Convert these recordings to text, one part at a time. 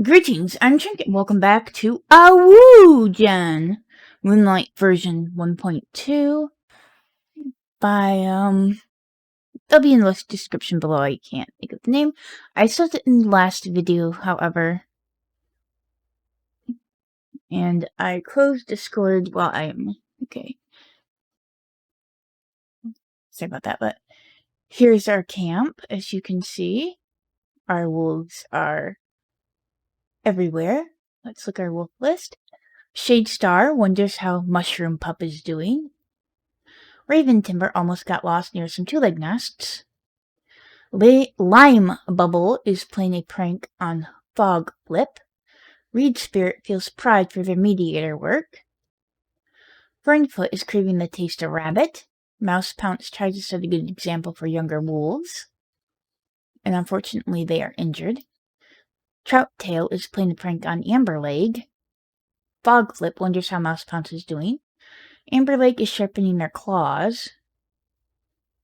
Greetings, I'm Trinket. Welcome back to ClanGen Moonlight version 1.2 by there'll be in the description below. I can't think of the name. I said it in the last video, however, and I closed Discord while I'm okay. Sorry about that, but here's our camp. As you can see, our wolves are everywhere. Let's look at our wolf list. Shadestar wonders how Mushroom Pup is doing. Raven Timber almost got lost near some two-leg nests. Lime Bubble is playing a prank on Fog Flip. Reed Spirit feels pride for their mediator work. Fernfoot is craving the taste of rabbit. Mouse Pounce tries to set a good example for younger wolves, and unfortunately they are injured. Trouttail is playing a prank on Amberleg. Fog Flip wonders how Mouse Pounce is doing. Amberleg is sharpening their claws.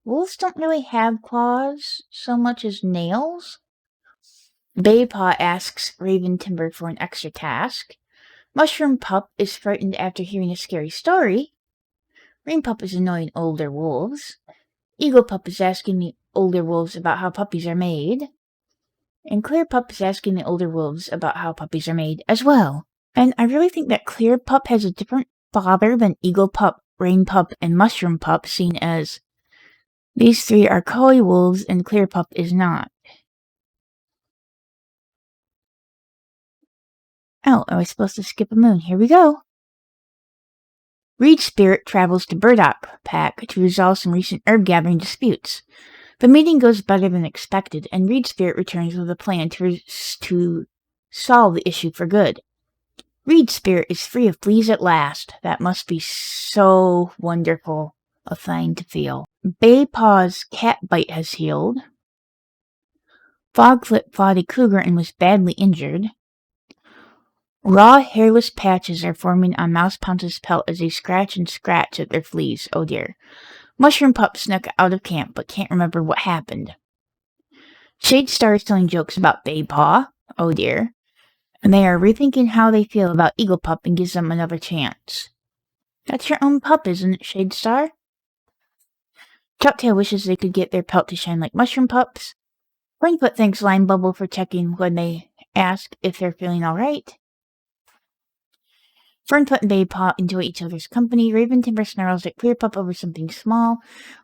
Wolves don't really have claws so much as nails. Baypaw asks Raven Timber for an extra task. Mushroom Pup is frightened after hearing a scary story. Rain Pup is annoying older wolves. Eagle Pup is asking the older wolves about how puppies are made. And Clear Pup is asking the older wolves about how puppies are made as well. And I really think that Clear Pup has a different father than Eagle Pup, Rain Pup, and Mushroom Pup, seen as these three are Koi wolves and Clear Pup is not. Oh, I was supposed to skip a moon. Here we go. Reed Spirit travels to Burdock Pack to resolve some recent herb gathering disputes. The meeting goes better than expected, and Reed Spirit returns with a plan to solve the issue for good. Reed Spirit is free of fleas at last. That must be so wonderful a thing to feel. Baypaw's cat bite has healed. Fogflip fought a cougar and was badly injured. Raw, hairless patches are forming on Mouse Pounce's pelt as they scratch and scratch at their fleas. Oh dear. Mushroom Pup snuck out of camp but can't remember what happened. Shadestar is telling jokes about Baypaw. Oh dear. And they are rethinking how they feel about Eagle Pup and gives them another chance. That's your own pup, isn't it, Shadestar? Trouttail wishes they could get their pelt to shine like Mushroom Pup's. Rainfoot thanks Lime Bubble for checking when they ask if they're feeling alright. Fernfoot and Baypaw enjoy each other's company. Raven Timber snarls at Clear Pup over something small.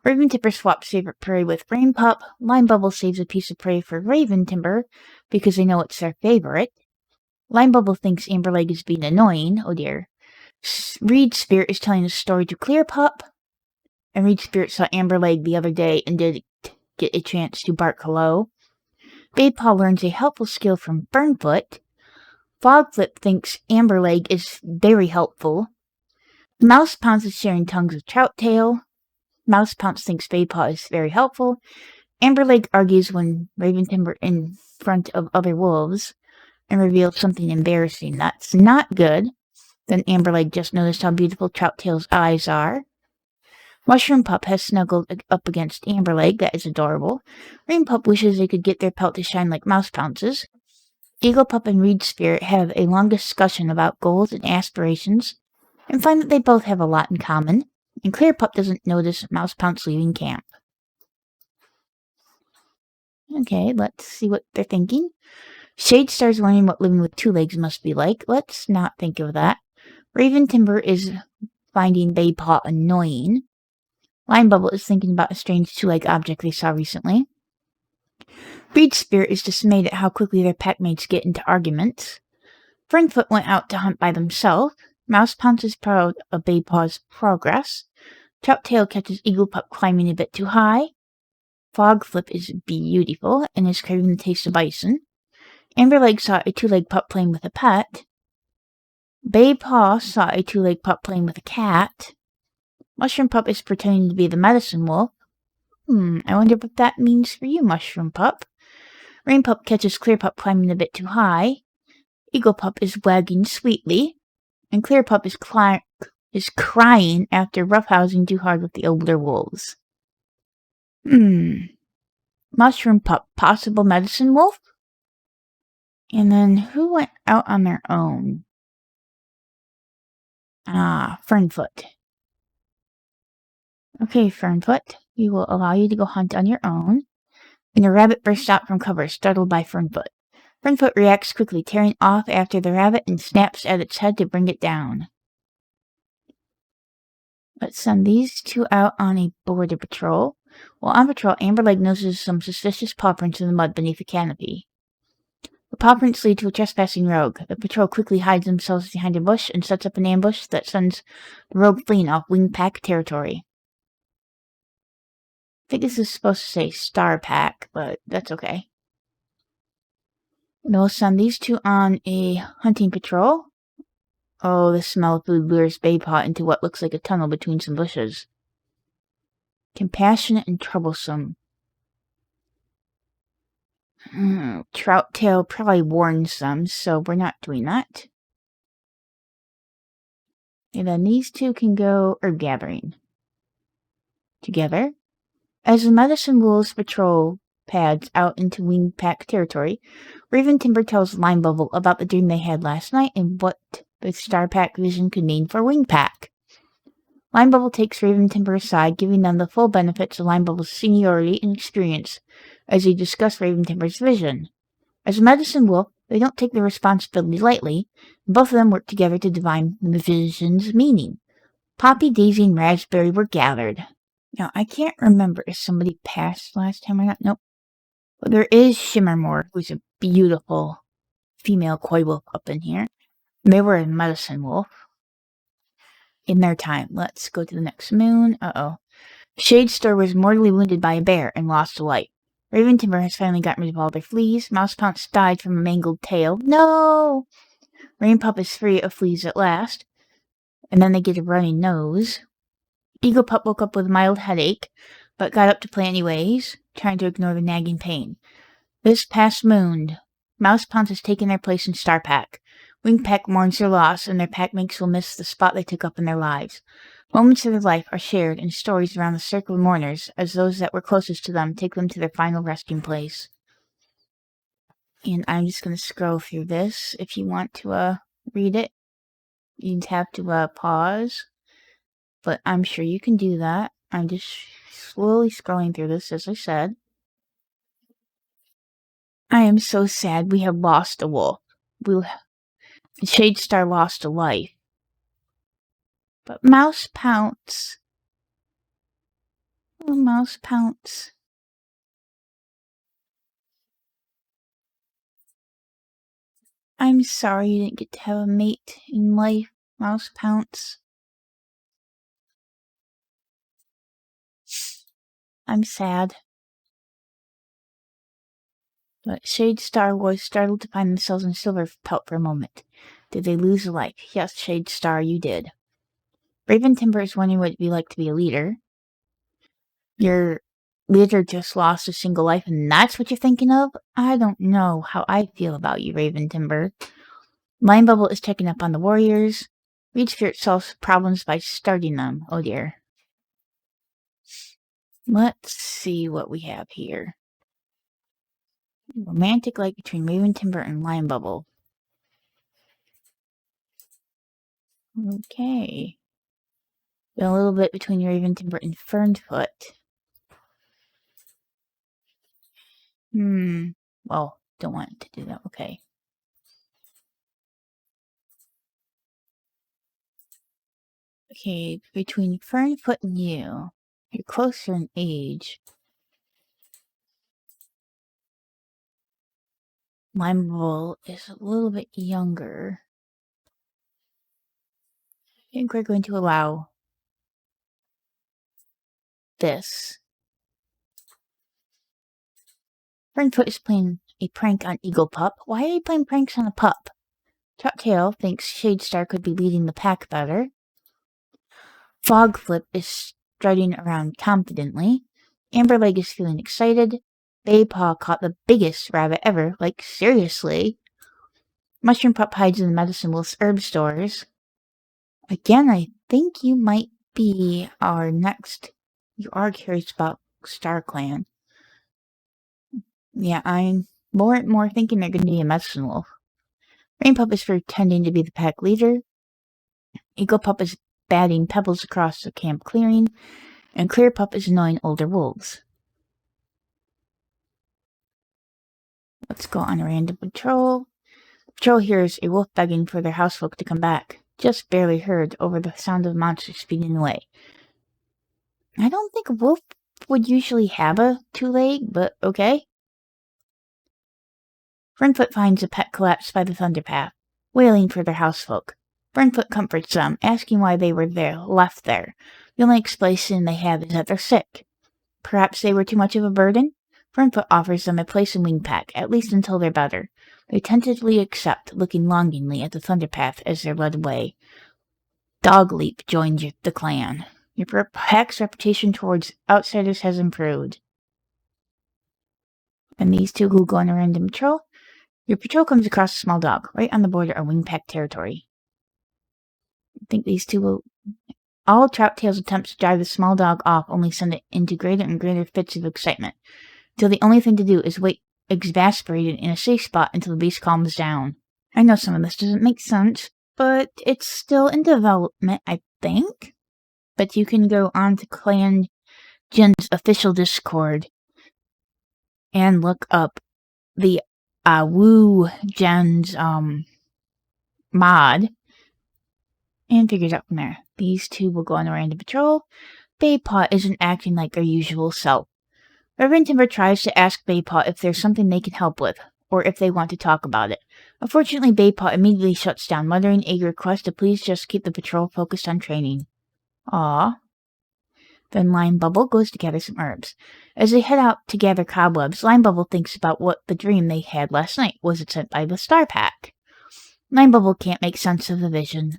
Raven Timber swaps favorite prey with Rain Pup. Lime Bubble saves a piece of prey for Raven Timber because they know it's their favorite. Lime Bubble thinks Amberleg is being annoying. Oh dear. Reed Spirit is telling a story to Clear Pup. And Reed Spirit saw Amberleg the other day and did get a chance to bark hello. Baypaw learns a helpful skill from Fernfoot. Fogflip thinks Amberleg is very helpful. Mouse Pounce is sharing tongues with Trouttail. Mouse Pounce thinks Baypaw is very helpful. Amberleg argues when Raven Timber in front of other wolves and reveals something embarrassing. That's not good. Then Amberleg just noticed how beautiful Trouttail's eyes are. Mushroom Pup has snuggled up against Amberleg. That is adorable. Rain Pup wishes they could get their pelt to shine like Mouse Pounce's. Eagle Pup and Reed Spirit have a long discussion about goals and aspirations and find that they both have a lot in common, and Clear Pup doesn't notice Mouse Pounce leaving camp. Okay, let's see what they're thinking. Shadestar's learning what living with two legs must be like. Let's not think of that. Raven Timber is finding Baypaw annoying. Lime Bubble is thinking about a strange two-leg object they saw recently. Reed Spirit is dismayed at how quickly their packmates get into arguments. Fernfoot went out to hunt by themselves. Mouse Pounce is proud of Baypaw's progress. Trouttail catches Eagle Pup climbing a bit too high. Fogflip is beautiful and is craving the taste of bison. Amberleg saw a two-leg pup playing with a pet. Baypaw saw a two-leg pup playing with a cat. Mushroom Pup is pretending to be the medicine wolf. I wonder what that means for you, Mushroom Pup. Rain Pup catches Clear Pup climbing a bit too high. Eagle Pup is wagging sweetly. And Clear Pup is crying after roughhousing too hard with the older wolves. Mushroom Pup, possible medicine wolf? And then who went out on their own? Fernfoot. Okay, Fernfoot, we will allow you to go hunt on your own. And a rabbit bursts out from cover, startled by Fernfoot. Fernfoot reacts quickly, tearing off after the rabbit and snaps at its head to bring it down. Let's send these two out on a border patrol. While on patrol, Amberleg notices some suspicious paw prints in the mud beneath the canopy. The paw prints lead to a trespassing rogue. The patrol quickly hides themselves behind a bush and sets up an ambush that sends the rogue fleeing off WingPack territory. I think this is supposed to say Star Pack, but that's okay. And we'll send these two on a hunting patrol. Oh, the smell of food lures Baypaw into what looks like a tunnel between some bushes. Compassionate and troublesome. Trout Tail probably warns them, so we're not doing that. And then these two can go herb gathering. Together. As the Medicine Wolves patrol pads out into WingPack territory, Raven Timber tells Lime Bubble about the dream they had last night and what the Star Pack vision could mean for WingPack. Lime Bubble takes Raven Timber aside, giving them the full benefits of Lime Bubble's seniority and experience as they discuss Raven Timber's vision. As a medicine wolf, they don't take their responsibility lightly, and both of them work together to divine the vision's meaning. Poppy, Daisy, and Raspberry were gathered. Now, I can't remember if somebody passed last time or not. Nope. But there is Shimmermore, who's a beautiful female koi wolf up in here. They were a medicine wolf in their time. Let's go to the next moon. Shadestar was mortally wounded by a bear and lost a life. Raven Timber has finally gotten rid of all their fleas. Mouse Pounce died from a mangled tail. No! Rain Pup is free of fleas at last. And then they get a runny nose. Eagle Pup woke up with a mild headache, but got up to play anyways, trying to ignore the nagging pain. This past moon, Mouse Pounce has taken their place in Star Pack. WingPack mourns their loss, and their packmates will miss the spot they took up in their lives. Moments of their life are shared in stories around the circle of mourners, as those that were closest to them take them to their final resting place. And I'm just going to scroll through this. If you want to read it, you'd have to pause. But I'm sure you can do that. I'm just slowly scrolling through this, as I said. I am so sad we have lost a wolf. Shadestar lost a life. But Mouse Pounce. Oh, Mouse Pounce. I'm sorry you didn't get to have a mate in life, Mouse Pounce. I'm sad. But Shadestar was startled to find themselves in Silver Pelt for a moment. Did they lose a life? Yes, Shadestar, you did. Raven Timber is wondering what it'd be like to be a leader. Your leader just lost a single life, and that's what you're thinking of? I don't know how I feel about you, Raven Timber. Line Bubble is checking up on the warriors. Reed Spirit solves problems by starting them. Oh dear. Let's see what we have here. Romantic light between Raven Timber and Line Bubble. Okay. Been a little bit between Raven Timber and Fernfoot. Well, don't want to do that. Okay. Okay, between Fernfoot and you, you're closer in age. Line Bubble is a little bit younger. I think we're going to allow this. Fernfoot is playing a prank on Eagle Pup. Why are you playing pranks on a pup? Trottail thinks Shadestar could be leading the pack better. Fogflip is strutting around confidently. Amberleg is feeling excited. Baypaw caught the biggest rabbit ever. Like, seriously. Mushroom Pup hides in the Medicine Wolf's herb stores. Again, I think you might be our next. You are curious about Star Clan. Yeah, I'm More and more thinking they're going to be a medicine wolf. Rainpup is pretending to be the pack leader. Eaglepup is batting pebbles across the camp clearing. And Clearpup is annoying older wolves. Let's go on a random patrol. Patrol hears a wolf begging for their housefolk to come back. Just barely heard over the sound of monsters speeding away. I don't think a wolf would usually have a two-leg, but okay. Fernfoot finds a pet collapsed by the thunderpath, wailing for their housefolk. Fernfoot comforts them, asking why they were left there. The only explanation they have is that they're sick. Perhaps they were too much of a burden? Fernfoot offers them a place in WingPack, at least until they're better. They tentatively accept, looking longingly at the thunderpath as they're led away. Dogleap joined the clan. Your pack's reputation towards outsiders has improved. And these two will go on a random patrol. Your patrol comes across a small dog, right on the border of WingPack territory. I think these two will... All Trout-Tail's attempts to drive the small dog off only send it into greater and greater fits of excitement, till the only thing to do is wait exasperated in a safe spot until the beast calms down. I know some of this doesn't make sense, but it's still in development, I think. But you can go on to ClanGen's official Discord and look up the WooGen's mod and figure it out from there. These two will go on a random patrol. Baypaw isn't acting like their usual self. Reverend Timber tries to ask Baypaw if there's something they can help with, or if they want to talk about it. Unfortunately, Baypaw immediately shuts down, muttering a request to please just keep the patrol focused on training. Aww. Then Line Bubble goes to gather some herbs. As they head out to gather cobwebs, Line Bubble thinks about what the dream they had last night was sent by the Star Pack. Line Bubble can't make sense of the vision,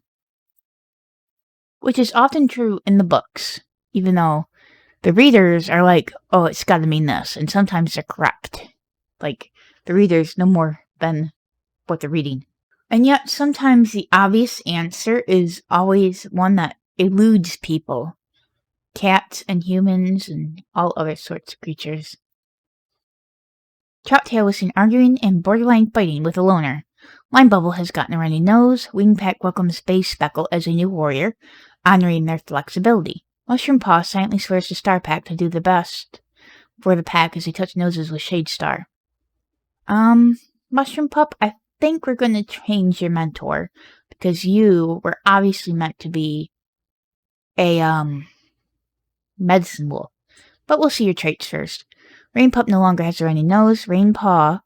which is often true in the books, even though the readers are like, oh, it's gotta mean this, and sometimes they're correct. Like, the readers know more than what they're reading. And yet, sometimes the obvious answer is always one that eludes people. Cats and humans and all other sorts of creatures. Trout-Tail was seen arguing and borderline fighting with a loner. Line Bubble has gotten a runny nose. WingPack welcomes Base Speckle as a new warrior, honoring their flexibility. Mushroom Paw silently swears to Star Pack to do the best for the pack as they touch noses with Shade Star. Mushroom Pup, I think we're going to change your mentor, because you were obviously meant to be a, medicine wolf. But we'll see your traits first. Rainpup no longer has a runny nose. Rainpaw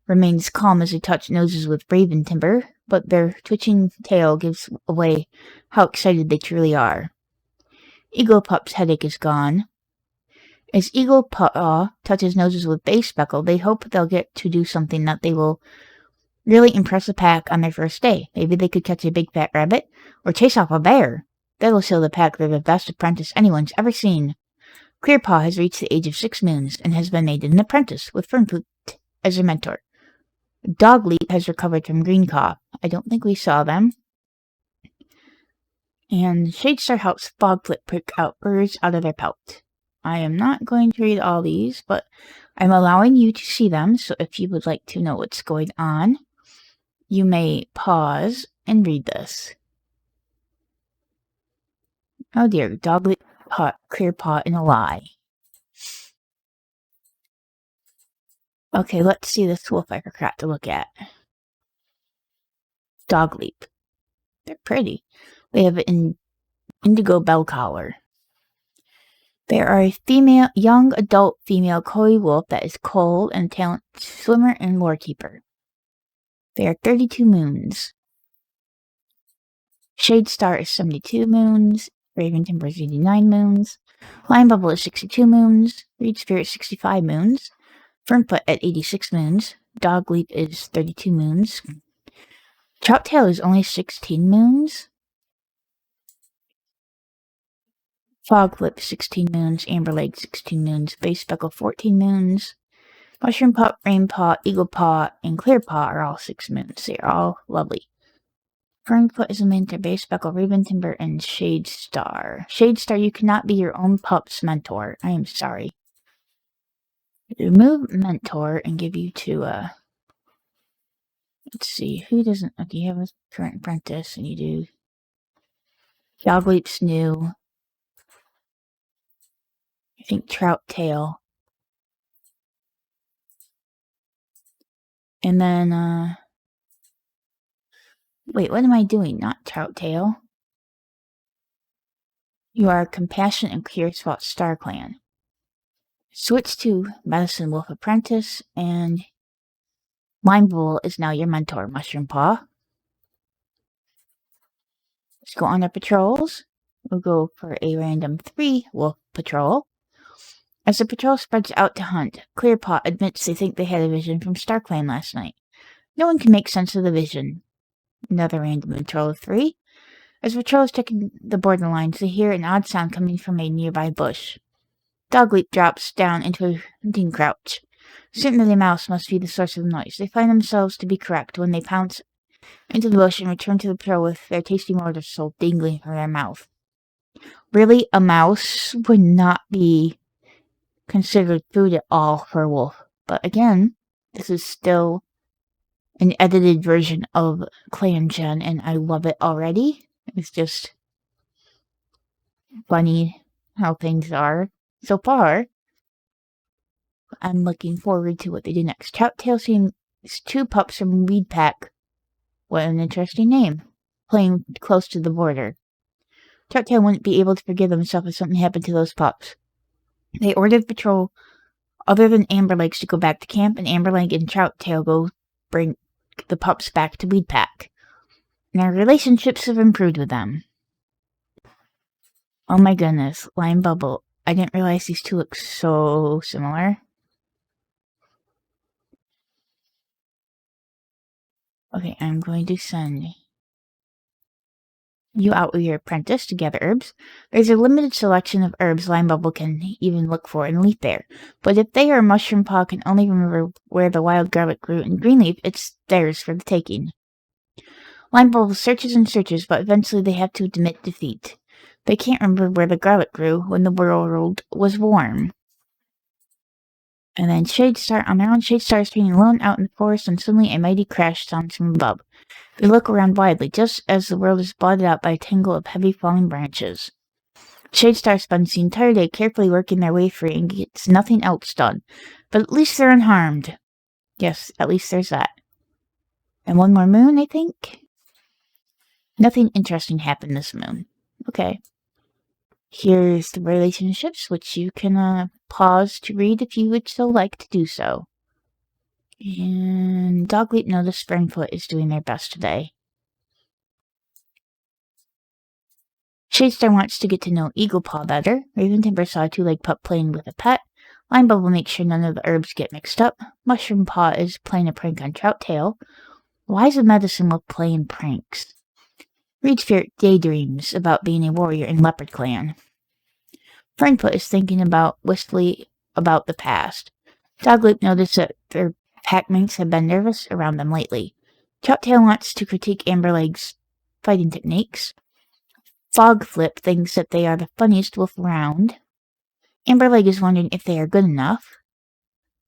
remains calm as they touch noses with Raven Timber, but their twitching tail gives away how excited they truly are. Eaglepup's headache is gone. As Eaglepaw touches noses with Base Speckle, they hope they'll get to do something that they will really impress the pack on their first day. Maybe they could catch a big fat rabbit, or chase off a bear. That'll show the pack they're the best apprentice anyone's ever seen. Clearpaw has reached the age of 6 moons and has been made an apprentice, with Fernfoot as a mentor. Dogleap has recovered from green cough. I don't think we saw them. And Shadestar helps Fogflip pick out birds out of their pelt. I am not going to read all these, but I'm allowing you to see them, so if you would like to know what's going on, you may pause and read this. Oh dear, Dogleap caught Clearpaw in a lie. Okay, let's see this wolf I forgot to look at. Dogleap. They're pretty. They have an indigo bell collar. They are a young adult female koi wolf that is cold and a talented swimmer and lore keeper. They are 32 moons. Shadestar is 72 moons. Raven Timber is 89 moons. Line Bubble is 62 moons. Reed Spirit 65 moons. Fernfoot at 86 moons. Dogleap is 32 moons. Trout-Tail is only 16 moons. Fogflip 16 moons. Amberleg 16 moons. Base Speckle 14 moons. Mushroom Pup, Rainpaw, Eaglepaw, and Clearpaw are all 6 moons. They are all lovely. Fernfoot is a mentor. Base Speckle, Raven Timber, and Shadestar. Shadestar, you cannot be your own pup's mentor. I am sorry. Remove mentor and give you to, let's see, who doesn't, okay, you have a current apprentice and you do Dogleap's new, I think Trout Tail. And then, wait, what am I doing? Not Trout Tail. You are Compassion and Curious about Star Clan. Switch to Medicine Wolf Apprentice, and Lime Bull is now your mentor, Mushroom Paw. Let's go on our patrols. We'll go for a random 3 wolf patrol. As the patrol spreads out to hunt, Clearpaw admits they think they had a vision from StarClan last night. No one can make sense of the vision. Another random patrol of 3. As patrols checking the borderlines, they hear an odd sound coming from a nearby bush. Dogleap drops down into a hunting crouch. Certain that a mouse must be the source of the noise, they find themselves to be correct when they pounce into the bush and return to the patrol with their tasty morsel dangling from their mouth. Really, a mouse would not be considered food at all for a wolf. But again, this is still an edited version of ClanGen, and I love it already. It's just funny how things are so far. I'm looking forward to what they do next. Trout-tail seeing 2 pups from WingPack. What an interesting name. Playing close to the border. Trout-tail wouldn't be able to forgive himself if something happened to those pups. They ordered patrol other than Amberlegs to go back to camp, and Amberleg and Trout-tail go bring the pups back to WingPack. And our relationships have improved with them. Oh my goodness, Lime Bubble. I didn't realize these 2 look so similar. Okay, I'm going to send you out with your apprentice to gather herbs. There's a limited selection of herbs Lime Bubble can even look for in Leaf Bear, but if they or Mushroom Paw can only remember where the wild garlic grew in Greenleaf, it's theirs for the taking. Lime Bubble searches and searches, but eventually they have to admit defeat. They can't remember where the garlic grew when the world was warm. And then Shadestar, on their own, Shadestar is standing alone out in the forest, and suddenly a mighty crash sounds from above. They look around widely, just as the world is blotted out by a tangle of heavy falling branches. Shadestar spends the entire day carefully working their way free and gets nothing else done. But at least they're unharmed. Yes, at least there's that. And one more moon, I think? Nothing interesting happened this moon. Okay. Here's the relationships, which you can pause to read if you would so like to do so. And Dogleap noticed Fernfoot is doing their best today. Shadestar wants to get to know Eaglepaw better. Raventimber saw a 2-leg pup playing with a pet. Lime Bubble makes sure none of the herbs get mixed up. Mushroom Paw is playing a prank on Trout-tail. Why is a Medicine Wolf playing pranks? Reed Spirit daydreams about being a warrior in Leopard Clan. Fernfoot is thinking wistfully about the past. Dogleap noticed that their packmates have been nervous around them lately. Trout-tail wants to critique Amberleg's fighting techniques. Fogflip thinks that they are the funniest wolf around. Amberleg is wondering if they are good enough.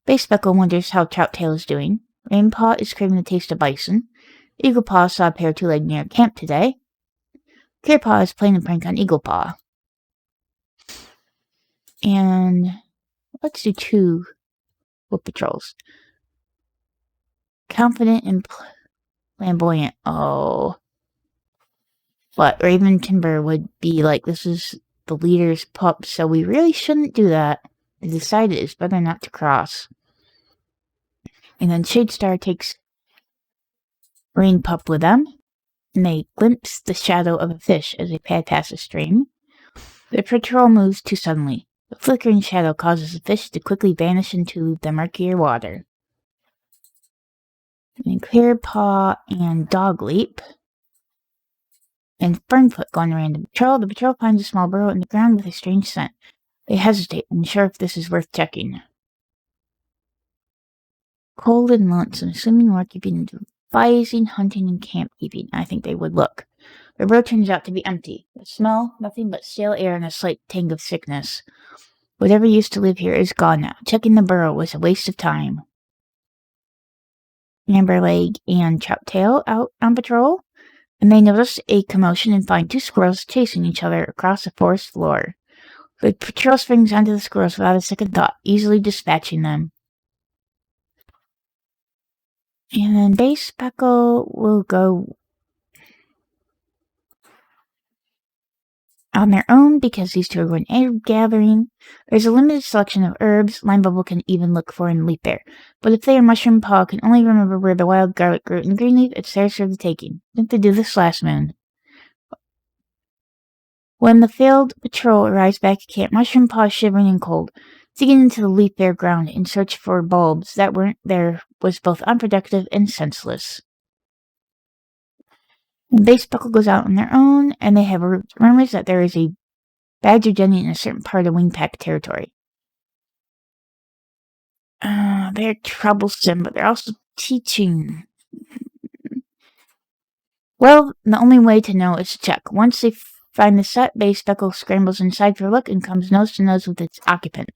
Basespeckle wonders how Trout-tail is doing. Rainpaw is craving the taste of bison. Eaglepaw saw a pair of 2-leg near camp today. Clearpaw is playing a prank on Eaglepaw. And let's do 2 wolf patrols. Confident and flamboyant. Oh. But Raventimber would be like, this is the leader's pup, so we really shouldn't do that. They decided it's better not to cross. And then Shadestar takes Rain Pup with them, and they glimpse the shadow of a fish as they pad past a stream. The patrol moves too suddenly. The flickering shadow causes the fish to quickly vanish into the murkier water. And Clearpaw and Dogleap and Fernfoot go on a random patrol. The patrol finds a small burrow in the ground with a strange scent. They hesitate, unsure if this is worth checking. Cold and lonesome, swimming, waterkeeping, devising, hunting, and camp keeping. I think they would look. The burrow turns out to be empty. The smell, nothing but stale air and a slight tang of sickness. Whatever used to live here is gone now. Checking the burrow was a waste of time. Amberleg and Troutail out on patrol, and they notice a commotion and find two squirrels chasing each other across the forest floor. The patrol springs onto the squirrels without a second thought, easily dispatching them. And then Base Speckle will go on their own because these two are going herb gathering. There's a limited selection of herbs Line Bubble can even look for in Leaf Bear, but if they or Mushroom Paw can only remember where the wild garlic grew in Greenleaf, it's theirs for the taking. Didn't they do this last moon? When the failed patrol arrives back at camp, Mushroom Paw is shivering and cold. Digging into the Leaf Bear ground in search for bulbs that weren't there was both unproductive and senseless. And Base Buckle goes out on their own, and they have rumors that there is a badger den in a certain part of WingPack territory. They're troublesome, but they're also teaching. Well, the only way to know is to check. Once they find the set, Base Speckle scrambles inside for a look and comes nose to nose with its occupant.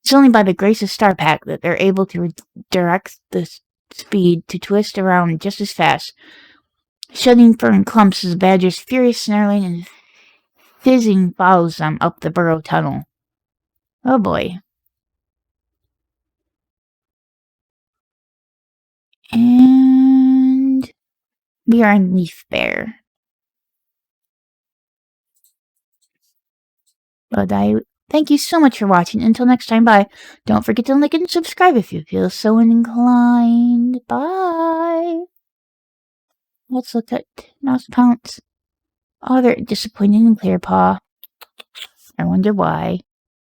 It's only by the grace of Starpack that they're able to direct the speed to twist around just as fast, shedding fur and clumps as the badger's furious snarling and fizzing follows them up the burrow tunnel. Oh boy. And we are on Leaf Bear. But I thank you so much for watching. Until next time, bye. Don't forget to like and subscribe if you feel so inclined. Bye. Let's look at Mouse Pounce. Oh, they're disappointing in Clear Paw. I wonder why.